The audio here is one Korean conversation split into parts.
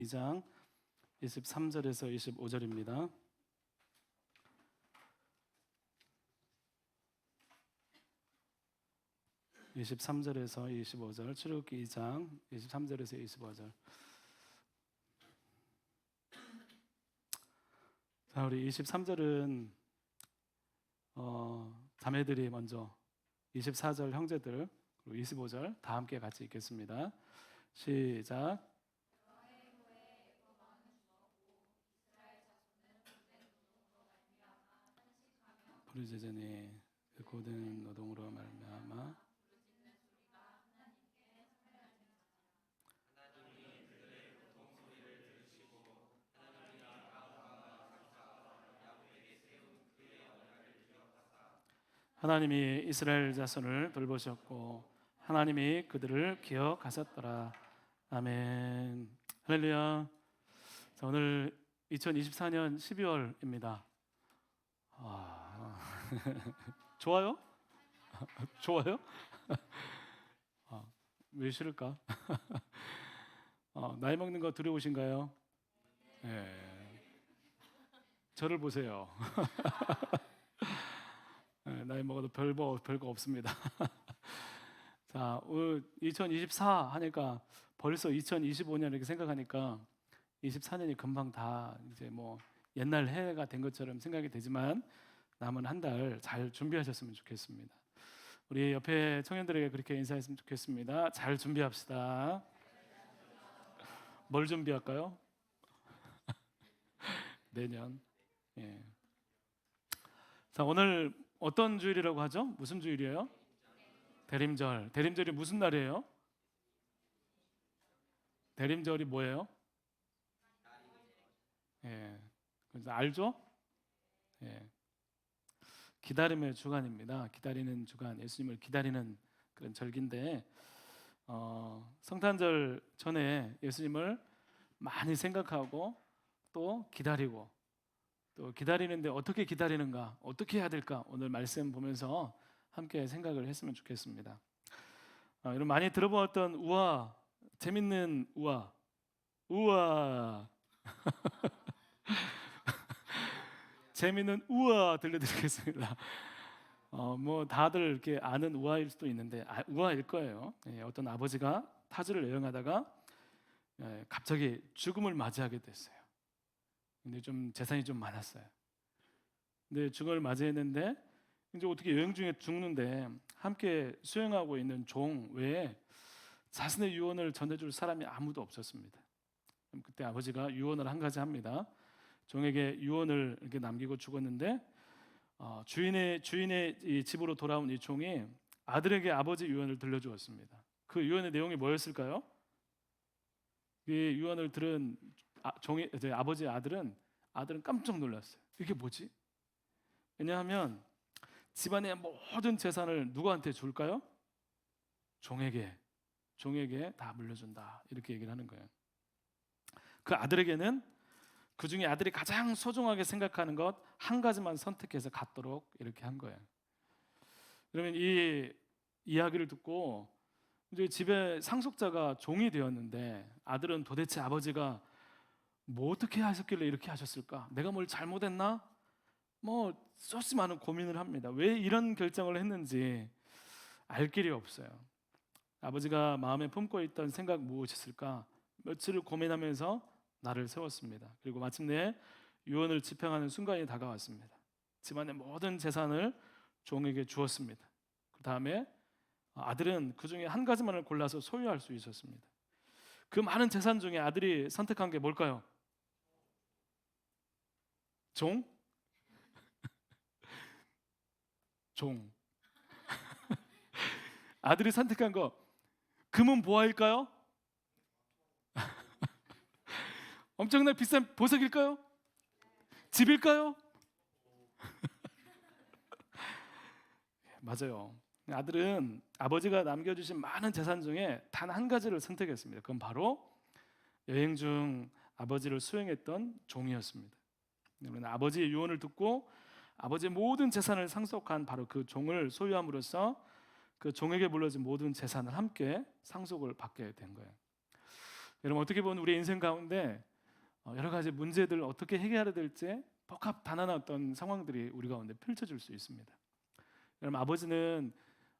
2장 23절에서 25절입니다. 23절에서 25절, 출애굽기 2장 23절에서 25절. 자, 우리 23절은 자매들이 먼저 24절 형제들, 그리고 25절 다 함께 같이 읽겠습니다. 시작. 부르짖으니 그 고된 노동으로 말미암아 하나님이 이스라엘 자손을 돌보셨고 하나님이 그들을 기억하셨더라. 아멘. 할렐루야. 자, 오늘 2024년 12월입니다. 좋아요? 좋아요? 왜 싫을까? 나이 먹는 거 두려우신가요? 네. 저를 보세요. 네, 나이 먹어도 별거 없습니다. 자, 오늘 2024 하니까 벌써 2025년 이렇게 생각하니까 24년이 금방 다 이제 뭐 옛날 해가 된 것처럼 생각이 되지만 남은 한 달 잘 준비하셨으면 좋겠습니다. 우리 옆에 청년들에게 그렇게 인사했으면 좋겠습니다. 잘 준비합시다. 뭘 준비할까요? 내년. 예. 자, 오늘 어떤 주일이라고 하죠? 무슨 주일이에요? 대림절. 대림절이 무슨 날이에요? 대림절이 뭐예요? 예. 알죠? 예. 기다림의 주간입니다. 기다리는 주간, 예수님을 기다리는 그런 절기인데 성탄절 전에 예수님을 많이 생각하고 또 기다리고 또 기다리는데 어떻게 기다리는가, 어떻게 해야 될까 오늘 말씀 보면서 함께 생각을 했으면 좋겠습니다. 여러분 많이 들어보았던 우화, 재밌는 우화 재밌는 우화 들려드리겠습니다. 뭐 다들 이렇게 아는 우화일 수도 있는데 우화일 거예요. 어떤 아버지가 타지를 여행하다가 갑자기 죽음을 맞이하게 됐어요. 근데 좀 재산이 좀 많았어요. 근데 죽음을 맞이했는데 이제 어떻게 여행 중에 죽는데 함께 수행하고 있는 종 외에 자신의 유언을 전해줄 사람이 아무도 없었습니다. 그때 아버지가 유언을 한 가지 합니다. 종에게 유언을 이렇게 남기고 죽었는데 주인의 이 집으로 돌아온 이 종이 아들에게 아버지 유언을 들려주었습니다. 그 유언의 내용이 뭐였을까요? 이 유언을 들은 종이 이제 아버지의 아들은 깜짝 놀랐어요. 이게 뭐지? 왜냐하면 집안의 모든 재산을 누구한테 줄까요? 종에게 다 물려준다 이렇게 얘기를 하는 거예요. 그 아들에게는 그 중에 아들이 가장 소중하게 생각하는 것 한 가지만 선택해서 갖도록 이렇게 한 거예요. 그러면 이 이야기를 듣고 이제 집에 상속자가 종이 되었는데 아들은 도대체 아버지가 뭐 어떻게 하셨길래 이렇게 하셨을까? 내가 뭘 잘못했나? 뭐 수없이 많은 고민을 합니다. 왜 이런 결정을 했는지 알 길이 없어요. 아버지가 마음에 품고 있던 생각 무엇이었을까? 며칠을 고민하면서 나를 세웠습니다. 그리고 마침내 유언을 집행하는 순간이 다가왔습니다. 집안의 모든 재산을 종에게 주었습니다. 그 다음에 아들은 그 중에 한 가지만을 골라서 소유할 수 있었습니다. 그 많은 재산 중에 아들이 선택한 게 뭘까요? 종? 종. 아들이 선택한 거 금은 보화일까요? 엄청나게 비싼 보석일까요? 집일까요? 맞아요. 아들은 아버지가 남겨주신 많은 재산 중에 단 한 가지를 선택했습니다. 그건 바로 여행 중 아버지를 수행했던 종이었습니다. 아버지의 유언을 듣고 아버지의 모든 재산을 상속한 바로 그 종을 소유함으로써 그 종에게 물려진 모든 재산을 함께 상속을 받게 된 거예요. 여러분 어떻게 보면 우리 인생 가운데 여러 가지 문제들 어떻게 해결해야 될지 복합단단한 어떤 상황들이 우리 가운데 펼쳐질 수 있습니다. 여러분 아버지는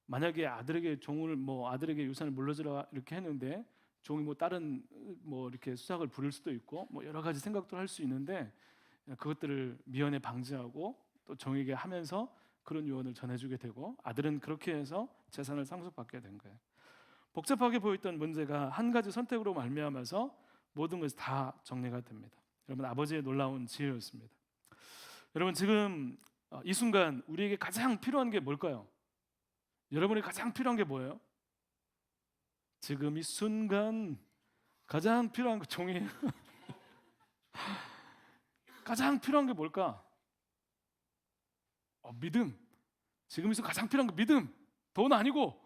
만약에 아들에게 종을 아들에게 유산을 물려주라 이렇게 했는데 종이 다른 이렇게 수작을 부릴 수도 있고 여러 가지 생각도 할 수 있는데 그것들을 미연에 방지하고 또 종에게 하면서 그런 유언을 전해주게 되고 아들은 그렇게 해서 재산을 상속받게 된 거예요. 복잡하게 보였던 문제가 한 가지 선택으로 말미암아서 모든 것이 다 정리가 됩니다. 여러분 아버지의 놀라운 지혜였습니다. 여러분 지금 이 순간 우리에게 가장 필요한 게 뭘까요? 여러분이 가장 필요한 게 뭐예요? 지금 이 순간 가장 필요한 거 종이에요. 가장 필요한 게 뭘까? 믿음. 지금에서 가장 필요한 거 믿음. 돈 아니고.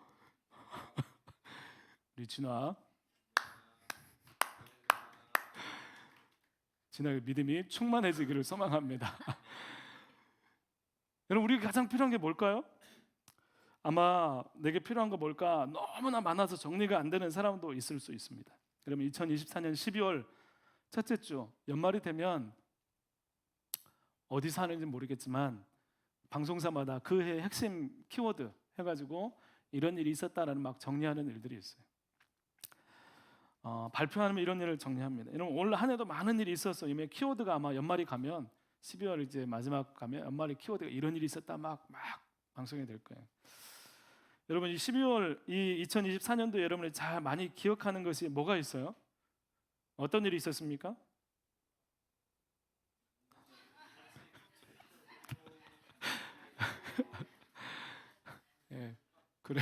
우리 진아의 믿음이 충만해지기를 소망합니다. 여러분 우리가 가장 필요한 게 뭘까요? 아마 내게 필요한 거 뭘까 너무나 많아서 정리가 안 되는 사람도 있을 수 있습니다. 그러면 2024년 12월 첫째 주 연말이 되면 어디서 하는지 모르겠지만 방송사마다 그 해의 핵심 키워드 해가지고 이런 일이 있었다라는 막 정리하는 일들이 있어요. 발표하면 이런 일을 정리합니다. 여러분 올 한 해도 많은 일이 있었어요. 이미 키워드가 아마 연말이 가면 12월 이제 마지막 가면 연말에 키워드가 이런 일이 있었다 막 방송이 될 거예요. 여러분 이 12월 이 2024년도 여러분이 잘 많이 기억하는 것이 뭐가 있어요? 어떤 일이 있었습니까? 예, 그래.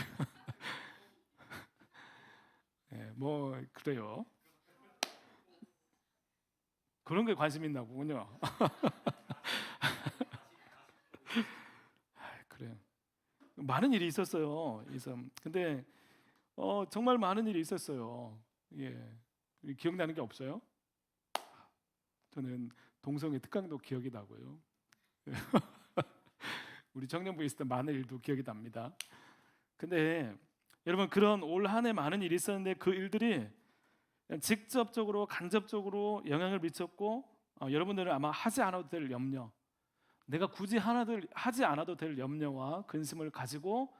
예, 그래요. 그런 게 관심 있나 보군요. 그래요. 많은 일이 있었어요. 근데 정말 많은 일이 있었어요. 예, 기억나는 게 없어요? 저는 동성애 특강도 기억이 나고요. 우리 청년부에 있을 때 많은 일도 기억이 납니다. 근데 여러분 그런 올 한 해 많은 일이 있었는데 그 일들이 직접적으로 간접적으로 영향을 미쳤고 여러분들은 아마 하지 않아도 될 염려, 내가 굳이 하지 않아도 될 염려와 근심을 가지고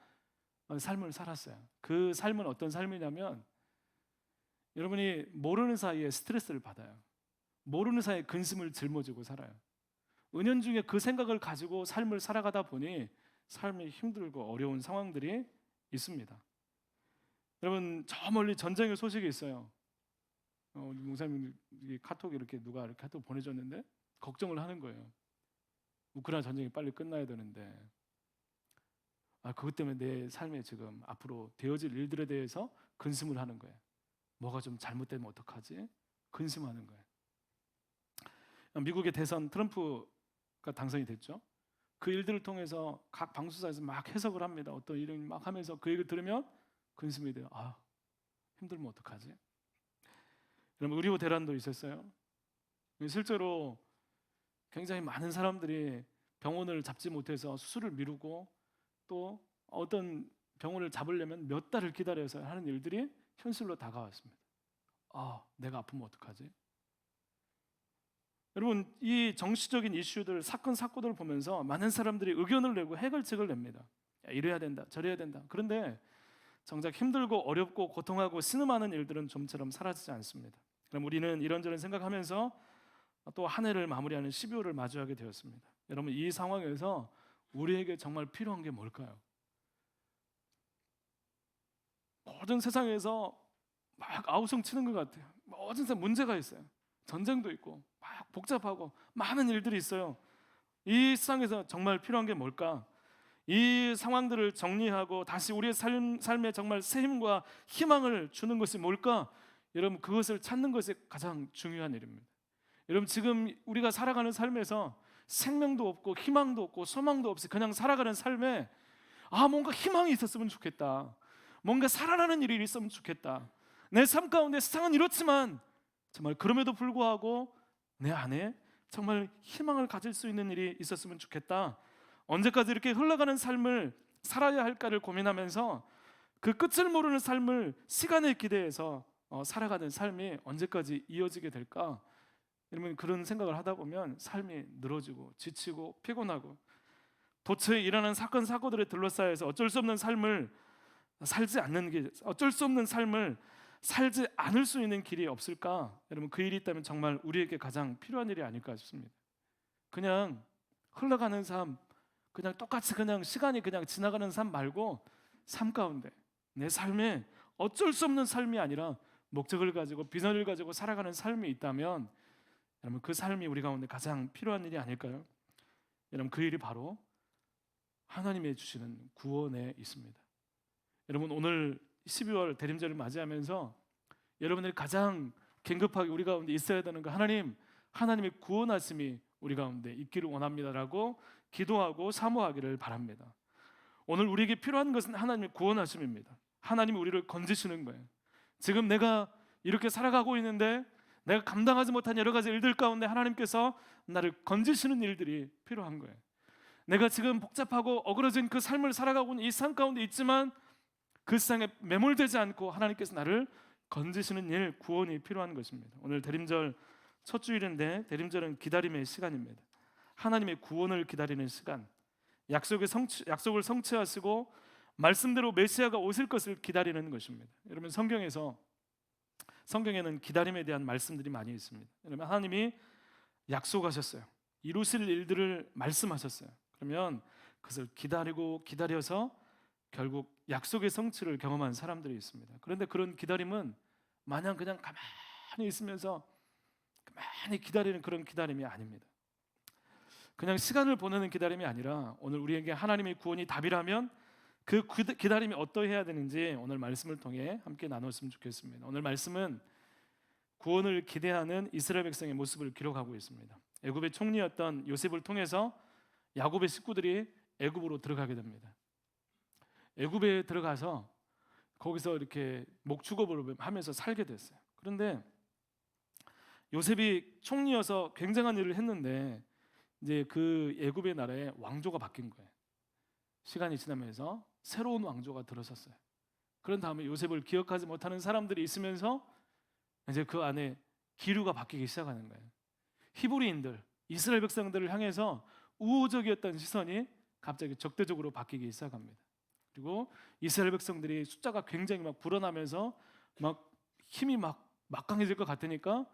삶을 살았어요. 그 삶은 어떤 삶이냐면 여러분이 모르는 사이에 스트레스를 받아요. 모르는 사이에 근심을 짊어지고 살아요. 은연중에 그 생각을 가지고 삶을 살아가다 보니 삶이 힘들고 어려운 상황들이 있습니다. 여러분 저 멀리 전쟁의 소식이 있어요. 목사님 카톡 누가 이렇게 카톡 보내줬는데 걱정을 하는 거예요. 우크라이나 전쟁이 빨리 끝나야 되는데 그것 때문에 내 삶에 지금 앞으로 되어질 일들에 대해서 근심을 하는 거예요. 뭐가 좀 잘못되면 어떡하지? 근심하는 거예요. 미국의 대선 트럼프가 당선이 됐죠. 그 일들을 통해서 각 방송사에서 막 해석을 합니다. 어떤 일을 막 하면서 그 얘기를 들으면 근심이 돼요. 힘들면 어떡하지? 여러분 의료 대란도 있었어요. 실제로 굉장히 많은 사람들이 병원을 잡지 못해서 수술을 미루고 또 어떤 병원을 잡으려면 몇 달을 기다려서 하는 일들이 현실로 다가왔습니다. 내가 아프면 어떡하지? 여러분 이 정치적인 이슈들 사건들을 보면서 많은 사람들이 의견을 내고 해결책을 냅니다. 이래야 된다 저래야 된다. 그런데 정작 힘들고 어렵고 고통하고 신음하는 일들은 좀처럼 사라지지 않습니다. 그럼 우리는 이런저런 생각하면서 또 한 해를 마무리하는 12월을 마주하게 되었습니다. 여러분 이 상황에서 우리에게 정말 필요한 게 뭘까요? 모든 세상에서 막 아우성 치는 것 같아요. 모든 세상 문제가 있어요. 전쟁도 있고 막 복잡하고 많은 일들이 있어요. 이 세상에서 정말 필요한 게 뭘까? 이 상황들을 정리하고 다시 우리의 삶에 정말 새 힘과 희망을 주는 것이 뭘까? 여러분 그것을 찾는 것이 가장 중요한 일입니다. 여러분 지금 우리가 살아가는 삶에서 생명도 없고 희망도 없고 소망도 없이 그냥 살아가는 삶에 뭔가 희망이 있었으면 좋겠다. 뭔가 살아나는 일이 있었으면 좋겠다. 내 삶 가운데 세상은 이렇지만 정말 그럼에도 불구하고 내 안에 정말 희망을 가질 수 있는 일이 있었으면 좋겠다. 언제까지 이렇게 흘러가는 삶을 살아야 할까를 고민하면서 그 끝을 모르는 삶을 시간에 기대해서 살아가는 삶이 언제까지 이어지게 될까? 여러분, 그런 생각을 하다 보면 삶이 늘어지고 지치고 피곤하고 도처에 일어나는 사건 사고들에 둘러싸여서 어쩔 수 없는 삶을 살지 않을 수 있는 길이 없을까? 여러분, 그 일이 있다면 정말 우리에게 가장 필요한 일이 아닐까 싶습니다. 그냥 흘러가는 삶, 그냥 똑같이 그냥 시간이 그냥 지나가는 삶 말고 삶 가운데 내 삶에 어쩔 수 없는 삶이 아니라 목적을 가지고 비전을 가지고 살아가는 삶이 있다면 여러분, 그 삶이 우리 가운데 가장 필요한 일이 아닐까요? 여러분, 그 일이 바로 하나님의 주시는 구원에 있습니다. 여러분, 오늘 12월 대림절을 맞이하면서 여러분들이 가장 긴급하게 우리 가운데 있어야 되는 거, 하나님의 구원하심이 우리 가운데 있기를 원합니다라고 기도하고 사모하기를 바랍니다. 오늘 우리에게 필요한 것은 하나님의 구원하심입니다. 하나님이 우리를 건지시는 거예요. 지금 내가 이렇게 살아가고 있는데 내가 감당하지 못한 여러 가지 일들 가운데 하나님께서 나를 건지시는 일들이 필요한 거예요. 내가 지금 복잡하고 어그러진 그 삶을 살아가고 있는 이 삶 가운데 있지만 그 세상에 매몰되지 않고 하나님께서 나를 건지시는 일, 구원이 필요한 것입니다. 오늘 대림절 첫 주일인데 대림절은 기다림의 시간입니다. 하나님의 구원을 기다리는 시간, 약속을 성취하시고 말씀대로 메시아가 오실 것을 기다리는 것입니다. 여러분, 성경에는 기다림에 대한 말씀들이 많이 있습니다. 여러분, 하나님이 약속하셨어요. 이루실 일들을 말씀하셨어요. 그러면 그것을 기다려서 결국 약속의 성취를 경험한 사람들이 있습니다. 그런데 그런 기다림은 마냥 그냥 가만히 있으면서 가만히 기다리는 그런 기다림이 아닙니다. 그냥 시간을 보내는 기다림이 아니라 오늘 우리에게 하나님의 구원이 답이라면 그 기다림이 어떠해야 되는지 오늘 말씀을 통해 함께 나눴으면 좋겠습니다. 오늘 말씀은 구원을 기대하는 이스라엘 백성의 모습을 기록하고 있습니다. 애굽의 총리였던 요셉을 통해서 야곱의 식구들이 애굽으로 들어가게 됩니다. 애굽에 들어가서 거기서 이렇게 목축업을 하면서 살게 됐어요. 그런데 요셉이 총리여서 굉장한 일을 했는데 이제 그 애굽의 나라에 왕조가 바뀐 거예요. 시간이 지나면서 새로운 왕조가 들어섰어요. 그런 다음에 요셉을 기억하지 못하는 사람들이 있으면서 이제 그 안에 기류가 바뀌기 시작하는 거예요. 히브리인들, 이스라엘 백성들을 향해서 우호적이었던 시선이 갑자기 적대적으로 바뀌기 시작합니다. 그리고 이스라엘 백성들이 숫자가 굉장히 막 불어나면서 막 힘이 막 막강해질 것 같으니까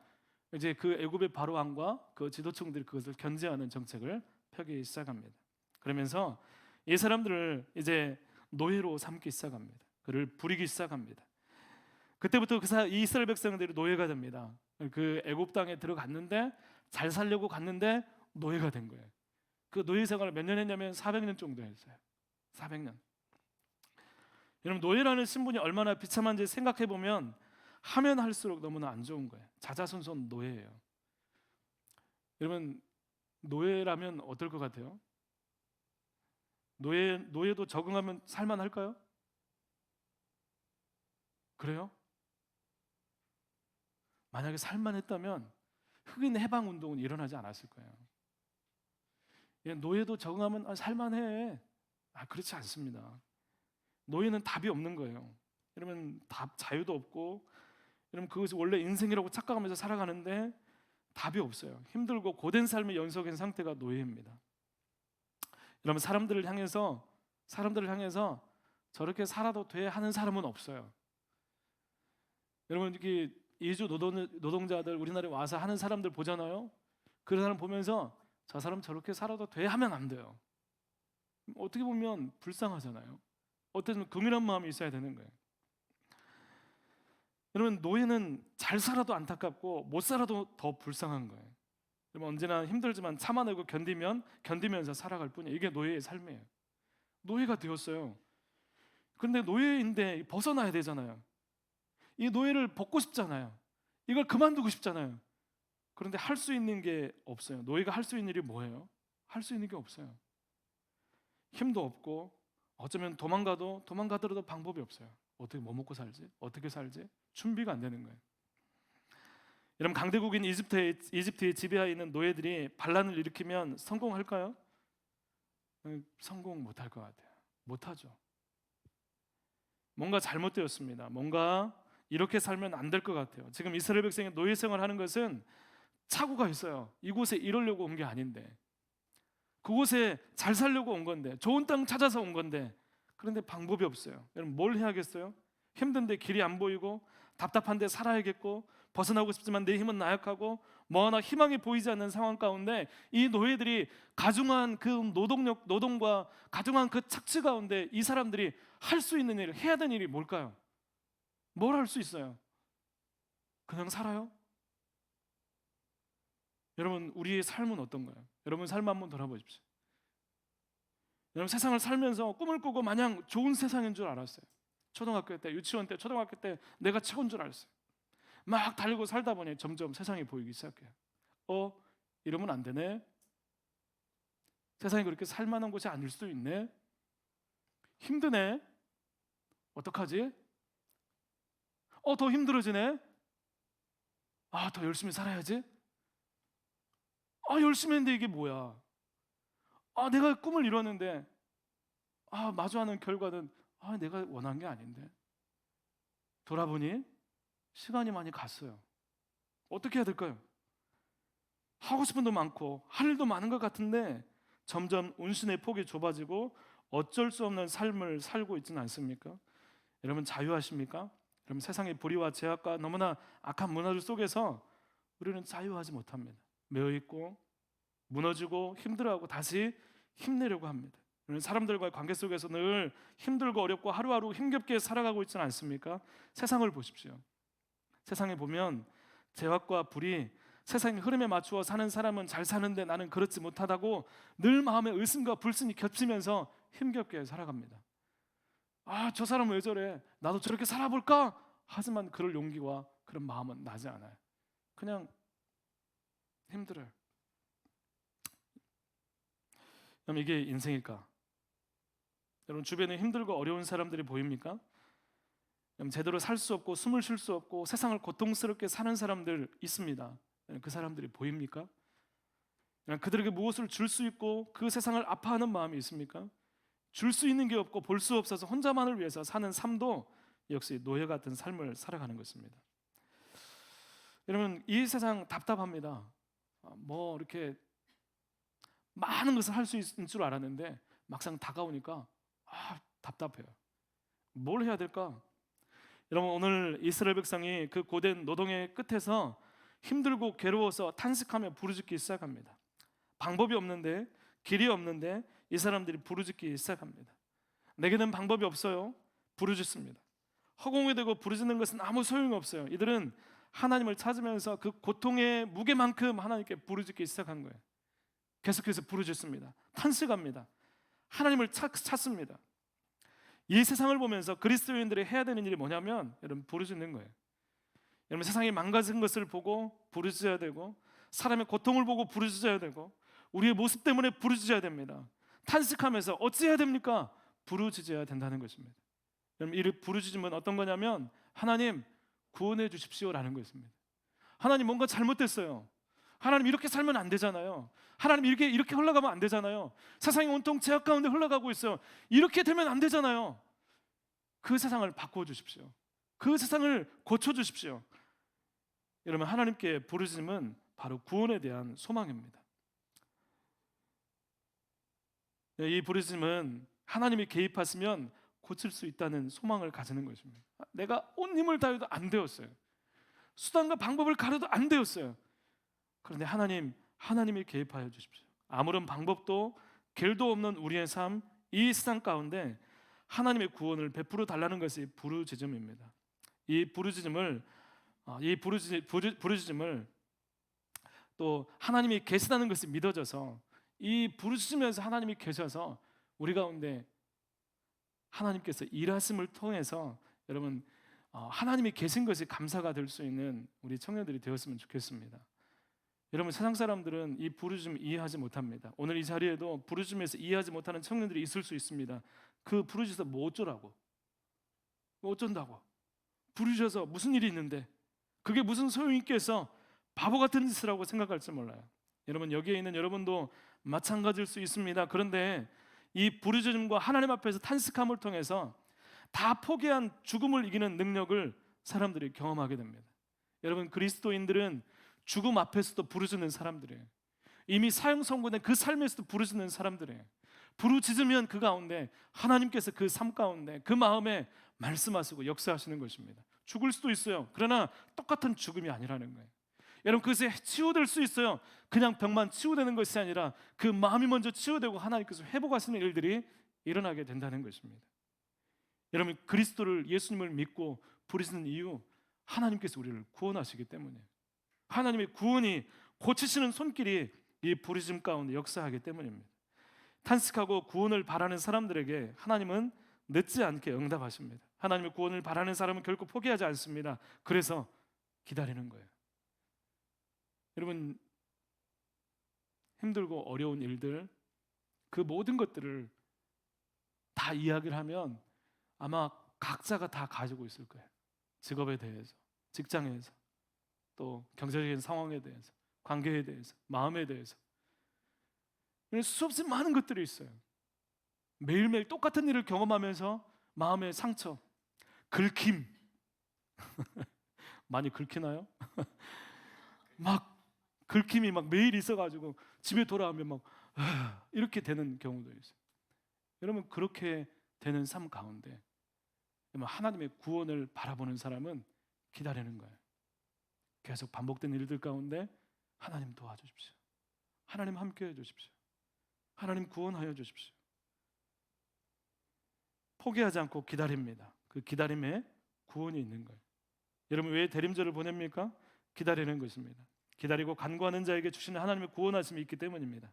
이제 그 애굽의 바로 왕과 그 지도층들이 그것을 견제하는 정책을 펴기 시작합니다. 그러면서 이 사람들을 이제 노예로 삼기 시작합니다. 그를 부리기 시작합니다. 그때부터 이 이스라엘 백성들이 노예가 됩니다. 그 애굽 땅에 들어갔는데 잘 살려고 갔는데 노예가 된 거예요. 그 노예 생활을 몇 년 했냐면 400년 정도 했어요. 400년. 여러분, 노예라는 신분이 얼마나 비참한지 생각해 보면 하면 할수록 너무나 안 좋은 거예요. 자자손손 노예예요. 여러분, 노예라면 어떨 것 같아요? 노예도 적응하면 살만할까요? 그래요? 만약에 살만했다면 흑인 해방 운동은 일어나지 않았을 거예요. 노예도 적응하면 살만해. 그렇지 않습니다. 노예는 답이 없는 거예요. 여러분, 자유도 없고, 여러분, 그것이 원래 인생이라고 착각하면서 살아가는데 답이 없어요. 힘들고 고된 삶의 연속인 상태가 노예입니다. 여러분, 사람들을 향해서 저렇게 살아도 돼 하는 사람은 없어요. 여러분, 이렇게 이주 노동자들 우리나라에 와서 하는 사람들 보잖아요. 그런 사람 보면서 저 사람 저렇게 살아도 돼 하면 안 돼요. 어떻게 보면 불쌍하잖아요. 어떻게 긍휼한 마음이 있어야 되는 거예요. 여러분, 노예는 잘 살아도 안타깝고 못 살아도 더 불쌍한 거예요. 여러분, 언제나 힘들지만 참아내고 견디면서 살아갈 뿐이에요. 이게 노예의 삶이에요. 노예가 되었어요. 그런데 노예인데 벗어나야 되잖아요. 이 노예를 벗고 싶잖아요. 이걸 그만두고 싶잖아요. 그런데 할 수 있는 게 없어요. 노예가 할 수 있는 일이 뭐예요? 할 수 있는 게 없어요. 힘도 없고 어쩌면 도망가더라도 방법이 없어요. 어떻게 뭐 먹고 살지? 어떻게 살지? 준비가 안 되는 거예요. 여러분, 강대국인 이집트의 지배하에 있는 노예들이 반란을 일으키면 성공할까요? 성공 못할 것 같아요. 못하죠. 뭔가 잘못되었습니다. 뭔가 이렇게 살면 안 될 것 같아요. 지금 이스라엘 백성이 노예 생활하는 것은 착오가 있어요. 이곳에 이러려고 온 게 아닌데, 그곳에 잘 살려고 온 건데, 좋은 땅 찾아서 온 건데, 그런데 방법이 없어요. 여러분 뭘 해야겠어요? 힘든데 길이 안 보이고, 답답한데 살아야겠고, 벗어나고 싶지만 내 힘은 나약하고, 뭐 하나 희망이 보이지 않는 상황 가운데 이 노예들이 가중한 그 노동과 가중한 그 착취 가운데 이 사람들이 할 수 있는 일, 해야 되는 일이 뭘까요? 뭘 할 수 있어요? 그냥 살아요? 여러분 우리의 삶은 어떤가요? 여러분 삶 한번 돌아보십시오. 여러분 세상을 살면서 꿈을 꾸고 마냥 좋은 세상인 줄 알았어요. 초등학교 때, 유치원 때, 초등학교 때 내가 최고인 줄 알았어요. 막 달리고 살다 보니 점점 세상이 보이기 시작해요. 이러면 안 되네. 세상이 그렇게 살만한 곳이 아닐 수도 있네. 힘드네. 어떡하지? 더 힘들어지네. 더 열심히 살아야지. 열심히 했는데 이게 뭐야? 내가 꿈을 이뤘는데 마주하는 결과는 내가 원한 게 아닌데. 돌아보니 시간이 많이 갔어요. 어떻게 해야 될까요? 하고 싶은 도 많고 할 일도 많은 것 같은데 점점 운신의 폭이 좁아지고 어쩔 수 없는 삶을 살고 있지는 않습니까? 여러분 자유하십니까? 여러분 세상의 불의와 제약과 너무나 악한 문화들 속에서 우리는 자유하지 못합니다. 매여있고 무너지고 힘들어하고 다시 힘내려고 합니다. 사람들과의 관계 속에서 늘 힘들고 어렵고 하루하루 힘겹게 살아가고 있지는 않습니까? 세상을 보십시오. 세상에 보면 죄악과 불이 세상의 흐름에 맞추어 사는 사람은 잘 사는데 나는 그렇지 못하다고 늘 마음에 의심과 불신이 겹치면서 힘겹게 살아갑니다. 저 사람은 왜 저래? 나도 저렇게 살아볼까? 하지만 그럴 용기와 그런 마음은 나지 않아요. 그냥 힘들어요. 그럼 이게 인생일까? 여러분 주변에 힘들고 어려운 사람들이 보입니까? 여러분 제대로 살 수 없고 숨을 쉴 수 없고 세상을 고통스럽게 사는 사람들 있습니다. 그 사람들이 보입니까? 그들에게 무엇을 줄 수 있고 그 세상을 아파하는 마음이 있습니까? 줄 수 있는 게 없고 볼 수 없어서 혼자만을 위해서 사는 삶도 역시 노예 같은 삶을 살아가는 것입니다. 여러분 이 세상 답답합니다. 이렇게 많은 것을 할 수 있는 줄 알았는데 막상 다가오니까 답답해요. 뭘 해야 될까? 여러분 오늘 이스라엘 백성이 그 고된 노동의 끝에서 힘들고 괴로워서 탄식하며 부르짖기 시작합니다. 방법이 없는데, 길이 없는데 이 사람들이 부르짖기 시작합니다. 내게는 방법이 없어요. 부르짖습니다. 허공에 대고 부르짖는 것은 아무 소용이 없어요. 이들은 하나님을 찾으면서 그 고통의 무게만큼 하나님께 부르짖기 시작한 거예요. 계속해서 부르짖습니다. 탄식합니다. 하나님을 찾습니다. 이 세상을 보면서 그리스도인들이 해야 되는 일이 뭐냐면 여러분 부르짖는 거예요. 여러분 세상이 망가진 것을 보고 부르짖어야 되고 사람의 고통을 보고 부르짖어야 되고 우리의 모습 때문에 부르짖어야 됩니다. 탄식하면서 어찌해야 됩니까? 부르짖어야 된다는 것입니다. 여러분 이 부르짖음은 어떤 거냐면 하나님 구원해 주십시오라는 것입니다. 하나님 뭔가 잘못됐어요. 하나님 이렇게 살면 안 되잖아요. 하나님 이렇게 흘러가면 안 되잖아요. 세상이 온통 죄악 가운데 흘러가고 있어요. 이렇게 되면 안 되잖아요. 그 세상을 바꿔 주십시오. 그 세상을 고쳐 주십시오. 여러분 하나님께 부르짖음은 바로 구원에 대한 소망입니다. 이 부르짖음은 하나님이 개입하시면 고칠 수 있다는 소망을 가지는 것입니다. 내가 온 힘을 다해도 안 되었어요. 수단과 방법을 가려도 안 되었어요. 그런데 하나님이 개입하여 주십시오. 아무런 방법도 길도 없는 우리의 삶, 이 세상 가운데 하나님의 구원을 베풀어 달라는 것이 부르짖음입니다. 이 부르짖음을 또 하나님이 계시다는 것이 믿어져서 이 부르짖으면서 하나님이 계셔서 우리 가운데 하나님께서 일하심을 통해서 여러분 하나님이 계신 것이 감사가 될 수 있는 우리 청년들이 되었으면 좋겠습니다. 여러분 세상 사람들은 이 부르짖음 이해하지 못합니다. 오늘 이 자리에도 부르짖음에서 이해하지 못하는 청년들이 있을 수 있습니다. 그 부르짖어서 뭐 어쩌라고? 뭐 어쩐다고? 부르짖어서 무슨 일이 있는데 그게 무슨 소용이 있겠어? 바보 같은 짓을 하고 생각할지 몰라요. 여러분 여기에 있는 여러분도 마찬가지일 수 있습니다. 그런데 이 부르짖음과 하나님 앞에서 탄식함을 통해서 다 포기한 죽음을 이기는 능력을 사람들이 경험하게 됩니다. 여러분, 그리스도인들은 죽음 앞에서도 부르짖는 사람들이에요. 이미 사형 선고된 그 삶에서도 부르짖는 사람들이에요. 부르짖으면 그 가운데 하나님께서 그 삶 가운데 그 마음에 말씀하시고 역사하시는 것입니다. 죽을 수도 있어요. 그러나 똑같은 죽음이 아니라는 거예요. 여러분, 그것이 치유될 수 있어요. 그냥 병만 치유되는 것이 아니라 그 마음이 먼저 치유되고 하나님께서 회복하시는 일들이 일어나게 된다는 것입니다. 여러분, 그리스도를, 예수님을 믿고 부르짖는 이유, 하나님께서 우리를 구원하시기 때문이에요. 하나님의 구원이, 고치시는 손길이 이 부르짖음 가운데 역사하기 때문입니다. 탄식하고 구원을 바라는 사람들에게 하나님은 늦지 않게 응답하십니다. 하나님의 구원을 바라는 사람은 결코 포기하지 않습니다. 그래서 기다리는 거예요. 여러분, 힘들고 어려운 일들, 그 모든 것들을 다 이야기를 하면 아마 각자가 다 가지고 있을 거예요. 직업에 대해서, 직장에서, 또 경제적인 상황에 대해서, 관계에 대해서, 마음에 대해서, 수없이 많은 것들이 있어요. 매일매일 똑같은 일을 경험하면서 마음의 상처, 긁힘 많이 긁히나요? 막 긁힘이 막 매일 있어가지고 집에 돌아오면 막 이렇게 되는 경우도 있어요. 여러분, 그렇게 되는 삶 가운데 하나님의 구원을 바라보는 사람은 기다리는 거예요. 계속 반복된 일들 가운데 하나님 도와주십시오. 하나님 함께해 주십시오. 하나님 구원하여 주십시오. 포기하지 않고 기다립니다. 그 기다림에 구원이 있는 거예요. 여러분, 왜 대림절을 보냅니까? 기다리는 것입니다. 기다리고 간구하는 자에게 주시는 하나님의 구원하심이 있기 때문입니다.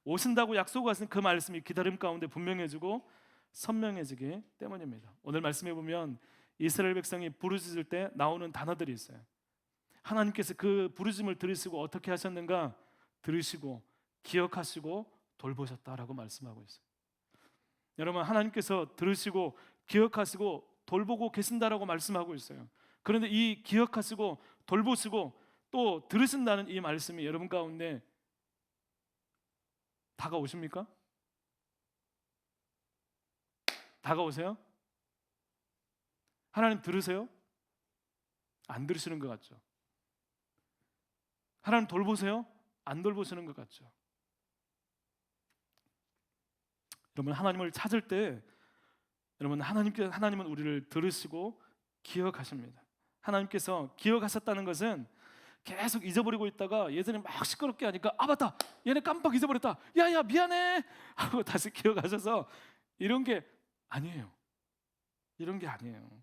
오신다고 약속하신 그 말씀이 기다림 가운데 분명해지고 선명해지기 때문입니다. 오늘 말씀해 보면 이스라엘 백성이 부르짖을 때 나오는 단어들이 있어요. 하나님께서 그 부르짖음을 들으시고 어떻게 하셨는가? 들으시고 기억하시고 돌보셨다라고 말씀하고 있어요. 여러분, 하나님께서 들으시고 기억하시고 돌보고 계신다라고 말씀하고 있어요. 그런데 이 기억하시고 돌보시고 또 들으신다는 이 말씀이 여러분 가운데 다가오십니까? 다가오세요? 하나님 들으세요? 안 들으시는 것 같죠? 하나님 돌보세요? 안 돌보시는 것 같죠? 여러분, 하나님을 찾을 때 여러분, 하나님은 우리를 들으시고 기억하십니다. 하나님께서 기억하셨다는 것은 계속 잊어버리고 있다가 예전에 막 시끄럽게 하니까 맞다, 얘네 깜빡 잊어버렸다, 야야 미안해 하고 다시 기억하셔서 이런 게 아니에요. 이런 게 아니에요.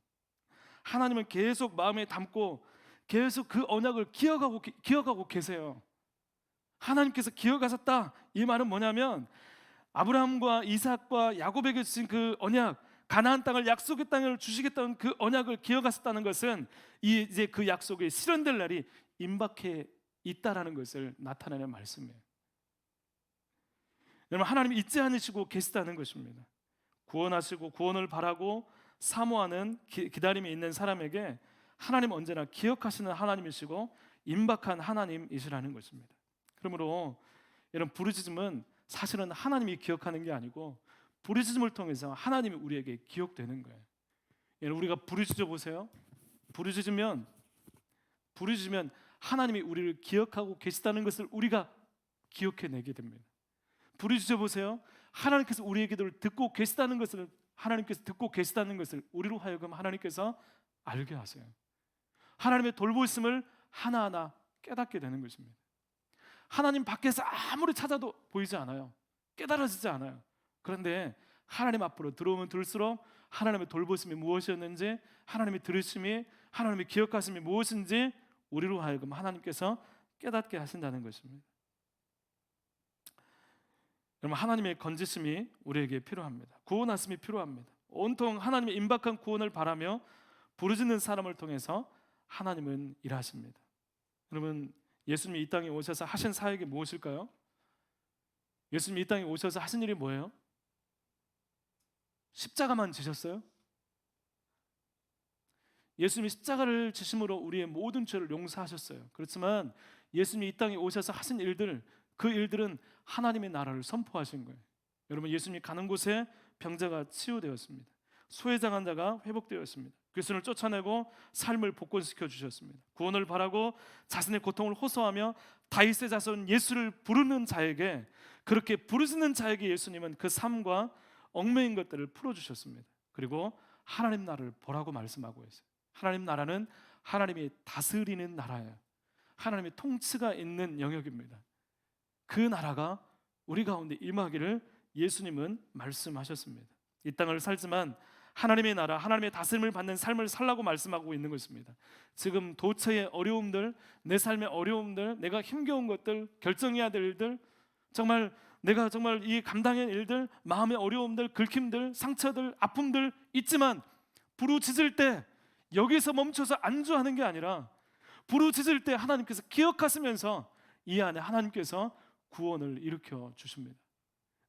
하나님은 계속 마음에 담고 계속 그 언약을 기억하고 계세요. 하나님께서 기억하셨다, 이 말은 뭐냐면 아브라함과 이삭과 야곱에게 주신 그 언약, 가나안 땅을, 약속의 땅을 주시겠다는 그 언약을 기억하셨다는 것은 이제 그 약속이 실현될 날이 임박해 있다라는 것을 나타내는 말씀이에요. 여러분, 하나님이 잊지 않으시고 계시다는 것입니다. 구원하시고 구원을 바라고 사모하는 기다림이 있는 사람에게 하나님 언제나 기억하시는 하나님이시고 임박한 하나님이시라는 것입니다. 그러므로 여러분, 부르짖음은 사실은 하나님이 기억하는 게 아니고 부르짖음을 통해서 하나님이 우리에게 기억되는 거예요. 여러분, 우리가 부르짖어 보세요. 부르짖으면 하나님이 우리를 기억하고 계시다는 것을 우리가 기억해내게 됩니다. 부르짖어 보세요. 하나님께서 우리의 기도를 듣고 계시다는 것을, 하나님께서 듣고 계시다는 것을 우리로 하여금 하나님께서 알게 하세요. 하나님의 돌보심을 하나하나 깨닫게 되는 것입니다. 하나님 밖에서 아무리 찾아도 보이지 않아요. 깨달아지지 않아요. 그런데 하나님 앞으로 들어오면 들수록 하나님의 돌보심이 무엇이었는지, 하나님의 들으심이, 하나님의 기억하심이 무엇인지 우리로 하여금 하나님께서 깨닫게 하신다는 것입니다. 여러분, 하나님의 건지심이 우리에게 필요합니다. 구원하심이 필요합니다. 온통 하나님의 임박한 구원을 바라며 부르짖는 사람을 통해서 하나님은 일하십니다. 여러분, 예수님이 이 땅에 오셔서 하신 사역이 무엇일까요? 예수님이 이 땅에 오셔서 하신 일이 뭐예요? 십자가만 지셨어요? 예수님이 십자가를 지심으로 우리의 모든 죄를 용서하셨어요. 그렇지만 예수님이 이 땅에 오셔서 하신 일들, 그 일들은 하나님의 나라를 선포하신 거예요. 여러분, 예수님이 가는 곳에 병자가 치유되었습니다. 소외당한 자가 회복되었습니다. 귀순을 쫓아내고 삶을 복권시켜 주셨습니다. 구원을 바라고 자신의 고통을 호소하며 다윗의 자손 예수를 부르는 자에게, 그렇게 부르짖는 자에게 예수님은 그 삶과 얽매인 것들을 풀어주셨습니다. 그리고 하나님 나라를 보라고 말씀하고 있어요. 하나님 나라는 하나님이 다스리는 나라예요. 하나님의 통치가 있는 영역입니다. 그 나라가 우리 가운데 임하기를 예수님은 말씀하셨습니다. 이 땅을 살지만 하나님의 나라, 하나님의 다스림을 받는 삶을 살라고 말씀하고 있는 것입니다. 지금 도처의 어려움들, 내 삶의 어려움들, 내가 힘겨운 것들, 결정해야 될 일들, 내가 정말 이 감당해야 할 일들, 마음의 어려움들, 긁힘들, 상처들, 아픔들 있지만 부르짖을 때 여기서 멈춰서 안주하는 게 아니라 부르짖을 때 하나님께서 기억하시면서 이 안에 하나님께서 구원을 일으켜 주십니다.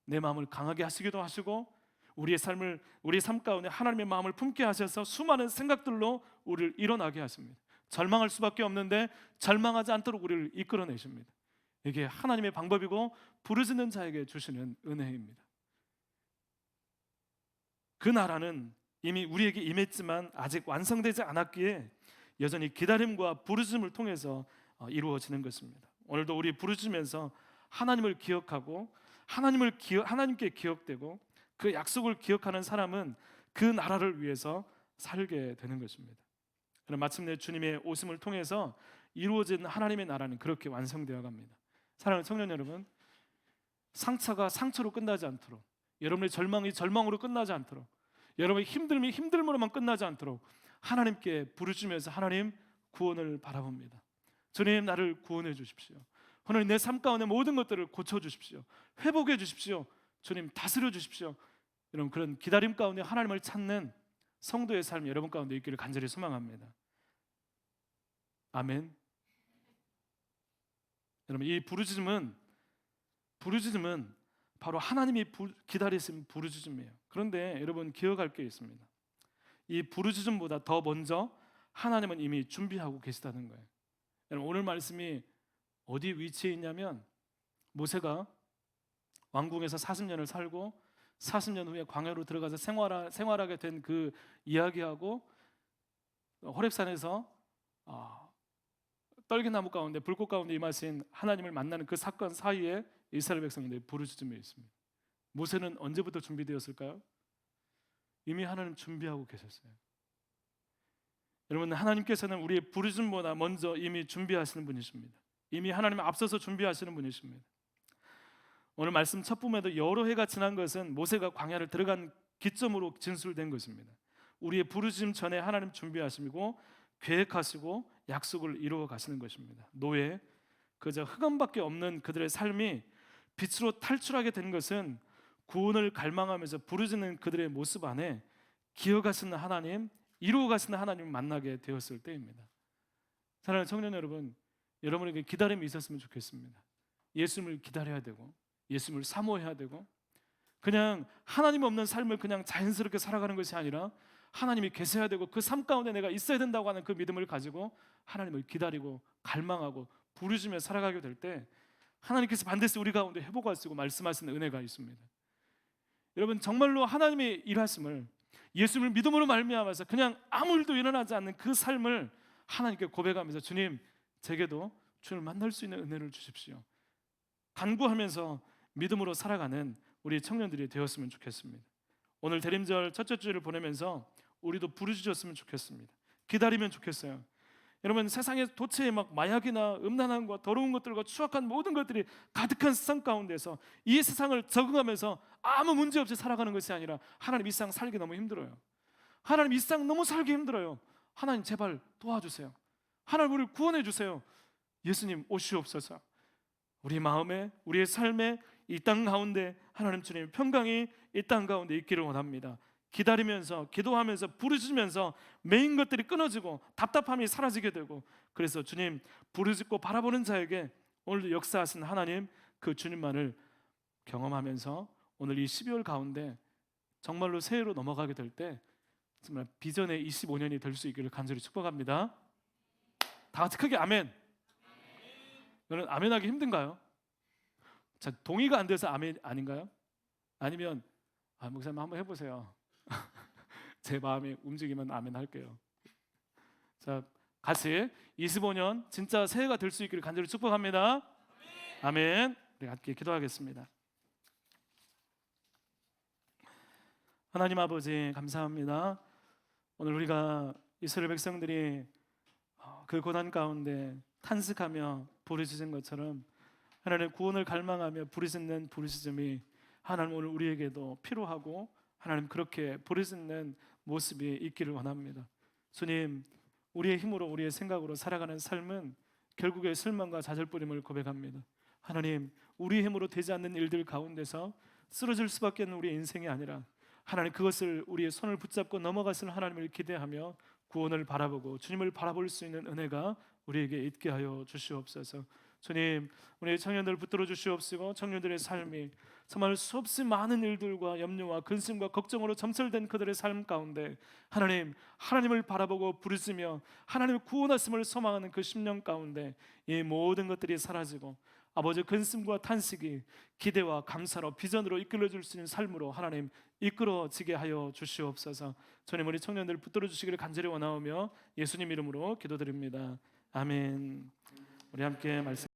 내 마음을 강하게 하시기도 하시고 우리의 삶 가운데 하나님의 마음을 품게 하셔서 수많은 생각들로 우리를 일어나게 하십니다. 절망할 수밖에 없는데 절망하지 않도록 우리를 이끌어내십니다. 이게 하나님의 방법이고 부르짖는 자에게 주시는 은혜입니다. 그 나라는 이미 우리에게 임했지만 아직 완성되지 않았기에 여전히 기다림과 부르짖음을 통해서 이루어지는 것입니다. 오늘도 우리 부르짖으면서 하나님을 기억하고 하나님께 기억되고 그 약속을 기억하는 사람은 그 나라를 위해서 살게 되는 것입니다. 그럼 마침내 주님의 오심을 통해서 이루어진 하나님의 나라는 그렇게 완성되어 갑니다. 사랑하는 청년 여러분, 상처가 상처로 끝나지 않도록, 여러분의 절망이 절망으로 끝나지 않도록, 여러분의 힘듦이 힘듦으로만 끝나지 않도록 하나님께 부르짖으면서 하나님 구원을 바라봅니다. 주님 나를 구원해 주십시오. 오늘 내 삶 가운데 모든 것들을 고쳐 주십시오. 회복해 주십시오. 주님 다스려 주십시오. 여러분 그런 기다림 가운데 하나님을 찾는 성도의 삶이 여러분 가운데 있기를 간절히 소망합니다. 아멘. 여러분 이 부르짖음은 바로 하나님이 기다리신 부르짖음이에요. 그런데 여러분 기억할 게 있습니다. 이 부르짖음보다 더 먼저 하나님은 이미 준비하고 계시다는 거예요. 여러분 오늘 말씀이 어디 위치에 있냐면 모세가 왕궁에서 40년을 살고 40년 후에 광야로 들어가서 생활하게 된 그 이야기하고 호렙산에서 떨기나무 가운데 불꽃 가운데 임하신 하나님을 만나는 그 사건 사이에 이스라엘 백성들의 부르짖음이 있습니다. 모세는 언제부터 준비되었을까요? 이미 하나님 준비하고 계셨어요. 여러분 하나님께서는 우리의 부르짖음보다 먼저 이미 준비하시는 분이십니다. 이미 하나님은 앞서서 준비하시는 분이십니다. 오늘 말씀 첫 부분에도 여러 해가 지난 것은 모세가 광야를 들어간 기점으로 진술된 것입니다. 우리의 부르짖음 전에 하나님 준비하시고 계획하시고 약속을 이루어 가시는 것입니다. 노예, 그저 흑암밖에 없는 그들의 삶이 빛으로 탈출하게 된 것은 구원을 갈망하면서 부르짖는 그들의 모습 안에 기억하시는 하나님, 이루어 가시는 하나님을 만나게 되었을 때입니다. 사랑하는 청년 여러분, 여러분에게 기다림이 있었으면 좋겠습니다. 예수님을 기다려야 되고 예수님을 사모해야 되고 그냥 하나님 없는 삶을 그냥 자연스럽게 살아가는 것이 아니라 하나님이 계셔야 되고 그 삶 가운데 내가 있어야 된다고 하는 그 믿음을 가지고 하나님을 기다리고 갈망하고 부르짖으며 살아가게 될 때 하나님께서 반드시 우리 가운데 회복하시고 말씀하시는 은혜가 있습니다. 여러분 정말로 하나님의 일하심을 예수님을 믿음으로 말미암아서 그냥 아무 일도 일어나지 않는 그 삶을 하나님께 고백하면서 주님 제게도 주님을 만날 수 있는 은혜를 주십시오. 간구하면서 믿음으로 살아가는 우리 청년들이 되었으면 좋겠습니다. 오늘 대림절 첫째 주일을 보내면서 우리도 부르짖었으면 좋겠습니다. 기다리면 좋겠어요. 여러분 세상에 도처에 막 마약이나 음란함과 더러운 것들과 추악한 모든 것들이 가득한 세상 가운데서 이 세상을 적응하면서 아무 문제 없이 살아가는 것이 아니라 하나님 이 세상 살기 너무 힘들어요. 하나님 이 세상 너무 살기 힘들어요. 하나님 제발 도와주세요. 하나님 우리를 구원해 주세요. 예수님 오시옵소서. 우리 마음에 우리의 삶에 이 땅 가운데 하나님 주님의 평강이 이 땅 가운데 있기를 원합니다. 기다리면서 기도하면서 부르짖으면서 메인 것들이 끊어지고 답답함이 사라지게 되고 그래서 주님 부르짖고 바라보는 자에게 오늘도 역사하신 하나님 그 주님만을 경험하면서 오늘 이 12월 가운데 정말로 새해로 넘어가게 될 때 정말 비전의 25년이 될 수 있기를 간절히 축복합니다. 다 같이 크게 아멘. 여러분 아멘하기 힘든가요? 자, 동의가 안 돼서 아멘 아닌가요? 아니면 목사님 한번 해보세요. 제 마음이 움직이면 아멘 할게요. 자, 같이 25년 진짜 새해가 될 수 있기를 간절히 축복합니다. 아멘. 우리 함께 기도하겠습니다. 하나님 아버지 감사합니다. 오늘 우리가 이스라엘 백성들이 그 고난 가운데 탄식하며 부르짖은 것처럼 하나님 구원을 갈망하며 부르짖는 부르짖음이 하나님 오늘 우리에게도 필요하고 하나님 그렇게 부르짖는 모습이 있기를 원합니다. 주님, 우리의 힘으로 우리의 생각으로 살아가는 삶은 결국에 실망과 좌절뿐임을 고백합니다. 하나님, 우리의 힘으로 되지 않는 일들 가운데서 쓰러질 수밖에 없는 우리의 인생이 아니라 하나님 그것을 우리의 손을 붙잡고 넘어갔을 하나님을 기대하며 구원을 바라보고 주님을 바라볼 수 있는 은혜가 우리에게 있게 하여 주시옵소서. 주님, 우리 청년들 붙들어 주시옵시고 청년들의 삶이 정말 수없이 많은 일들과 염려와 근심과 걱정으로 점철된 그들의 삶 가운데 하나님을 바라보고 부르짖으며 하나님의 구원하심을 소망하는 그 심령 가운데 이 모든 것들이 사라지고 아버지 근심과 탄식이 기대와 감사로 비전으로 이끌어줄 수 있는 삶으로 하나님 이끌어지게 하여 주시옵소서. 주님, 우리 청년들 붙들어 주시기를 간절히 원하오며 예수님 이름으로 기도드립니다. 아멘. 우리 함께 말씀